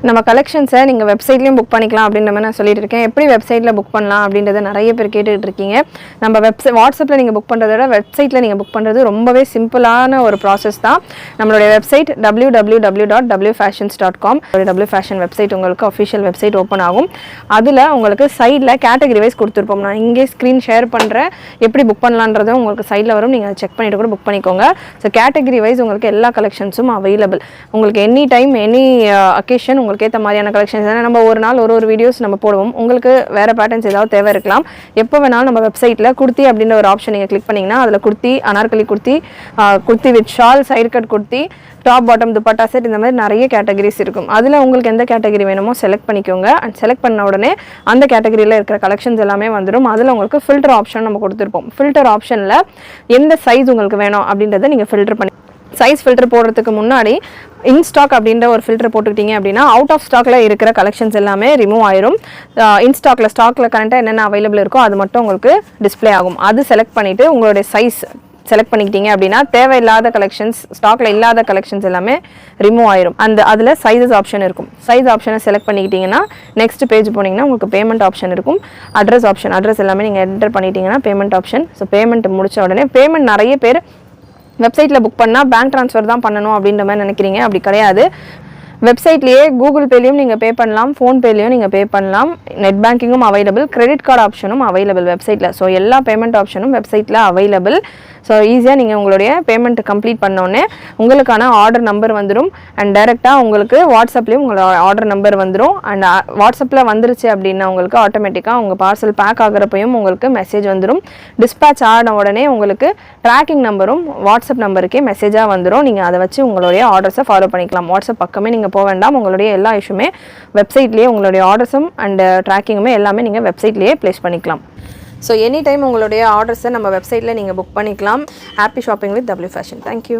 நம்ம கலெக்ஷன்ஸை நீங்கள் வெப்சைட்லேயும் புக் பண்ணிக்கலாம் அப்படின்ற மாதிரி நான் சொல்லிட்டு இருக்கேன். எப்படி வெப்சைட்டில் புக் பண்ணலாம் அப்படின்றத நிறைய பேர் கேட்டுக்கிட்டு இருக்கீங்க. நம்ம வாட்ஸ்அப்பில் நீங்கள் புக் பண்ணுறத விட வெப்சைட்டில் நீங்கள் புக் பண்ணுறது ரொம்பவே சிம்பிளான ஒரு ப்ராசஸ் தான். நம்மளுடைய வெப்சைட் www.wfashions.com. wfashion வெப்சைட் உங்களுக்கு அஃபிஷியல் வெப்சைட் ஓப்பன் ஆகும். அதில் உங்களுக்கு சைடில் கேட்டகரி வைஸ் கொடுத்துருப்போம். நான் இங்கே ஸ்க்ரீன் ஷேர் பண்ணுறேன், எப்படி புக் பண்ணலான்றதை உங்களுக்கு சைடில் வரும். நீங்கள் செக் பண்ணிவிட்டு கூட புக் பண்ணிக்கோங்க. ஸோ கேட்டகரி வைஸ் உங்களுக்கு எல்லா கலெக்ஷன்ஸும் அவைலபிள். உங்களுக்கு எனி டைம் எனி அக்கேஷன் உங்களுக்கு ஏற்ற மாதிரியான கலெக்ஷன்ஸ். நம்ம ஒரு நாள் ஒரு வீடியோஸ் நம்ம போடுவோம். உங்களுக்கு வேறு பேட்டர்ன்ஸ் ஏதாவது தேவை இருக்கலாம். எப்போ வேணாலும் நம்ம வெப்சைட்டில் குர்த்தி அப்படின்ற ஒரு ஆப்ஷன் நீங்கள் கிளிக் பண்ணிங்கன்னா அதில் kurti, Anarkali kurti, kurti with shawl, side cut kurti, top bottom dupatta set, இந்த மாதிரி நிறைய கேட்டகரிஸ் இருக்கும். அதில் உங்களுக்கு எந்த கேட்டகரி வேணுமோ செலக்ட் பண்ணிக்கோங்க. அண்ட் செலக்ட் பண்ண உடனே அந்த கேட்டகரியில் இருக்கிற கலெக்ஷன்ஸ் எல்லாமே வந்துடும். அதில் உங்களுக்கு ஃபில்டர் ஆப்ஷன் நம்ம கொடுத்துருப்போம். ஃபில்டர் ஆப்ஷனில் எந்த சைஸ் உங்களுக்கு வேணும் அப்படின்றத நீங்கள் ஃபில்டர் பண்ணி சைஸ் ஃபில்டர் போடுறதுக்கு முன்னாடி இன் ஸ்டாக் அப்படின்ற ஒரு ஃபில்டர் போட்டுக்கிட்டீங்க அப்படின்னா அவுட் ஆஃப் ஸ்டாக்ல இருக்கிற கலெக்ஷன்ஸ் எல்லாமே ரிமூவ் ஆயிரும். இன் ஸ்டாக்ல கரண்ட்டாக என்னென்ன அவைலபிள் இருக்கோ அது மட்டும் உங்களுக்கு டிஸ்பிளே ஆகும். அது செலக்ட் பண்ணிவிட்டு உங்களுடைய சைஸ் செலக்ட் பண்ணிக்கிட்டீங்க அப்படின்னா தேவையில்லாத கலெக்ஷன்ஸ், ஸ்டாக்ல இல்லாத கலெக்ஷன்ஸ் எல்லாமே ரிமூவ் ஆயிரும். அதில் சைஸஸ் ஆப்ஷன் இருக்கும். சைஸ் ஆப்ஷனை செலக்ட் பண்ணிக்கிட்டீங்கன்னா நெக்ஸ்ட் பேஜ் போனீங்கன்னா உங்களுக்கு பேமெண்ட் ஆப்ஷன் இருக்கும். அட்ரஸ் ஆப்ஷன், அட்ரஸ் எல்லாமே நீங்கள் என்டர் பண்ணிட்டீங்கன்னா பேமெண்ட் ஆப்ஷன். ஸோ பேமெண்ட் முடிச்ச உடனே பேமெண்ட் நிறைய பேர் வெப்சைட்டில் புக் பண்ணால் பேங்க் ட்ரான்ஸ்ஃபர் தான் பண்ணணும் அப்படின்ற மாதிரி நினைக்கிறீங்க. அப்படி கிடையாது. வெப்சைட்லேயே கூகுள் பேலையும் நீங்கள் பே பண்ணலாம், ஃபோன்பேலையும் நீங்கள் பே பண்ணலாம். நெட் பேங்கிங்கும் அவைலபிள், கிரெடிட் கார்டு ஆப்ஷனும் அவைலபிள் வெப்சைட்டில். ஸோ எல்லா பேமெண்ட் ஆப்ஷனும் வெப்சைட்டில் அவைலபிள். ஸோ ஈஸியாக நீங்கள் உங்களுடைய பேமெண்ட் கம்ப்ளீட் பண்ணோன்னே உங்களுக்கான ஆர்டர் நம்பர் வந்துடும். அண்ட் டைரெக்டாக உங்களுக்கு வாட்ஸ்அப்லேயும் உங்களோட ஆர்டர் நம்பர் வந்துடும். அண்ட் வாட்ஸ்அப்பில் வந்துருச்சு அப்படின்னா உங்களுக்கு ஆட்டோமேட்டிக்காக உங்கள் பார்சல் பேக் ஆகிறப்பையும் உங்களுக்கு மெசேஜ் வந்துடும். டிஸ்பேச் ஆன உடனே உங்களுக்கு ட்ராக்கிங் நம்பரும் வாட்ஸ்அப் நம்பருக்கே மெசேஜாக வந்துடும். நீங்கள் அதை வச்சு உங்களுடைய ஆர்டர்ஸை ஃபாலோ பண்ணிக்கலாம். வாட்ஸ்அப் பக்கமே நீங்கள் போக வேண்டாம். உங்களுடைய எல்லா இஷ்யூமே வெப்சைட்லேயே, உங்களுடைய ஆர்டர்ஸும் அண்ட் ட்ராக்கிங்குமே எல்லாமே நீங்கள் வெப்சைட்லேயே ப்ளேஸ் பண்ணிக்கலாம். ஸோ எனி டைம் உங்களுடைய ஆர்டர்ஸை நம்ம வெப்சைட்டில் நீங்கள் புக் பண்ணிக்கலாம். Happy shopping with W Fashion. Thank you.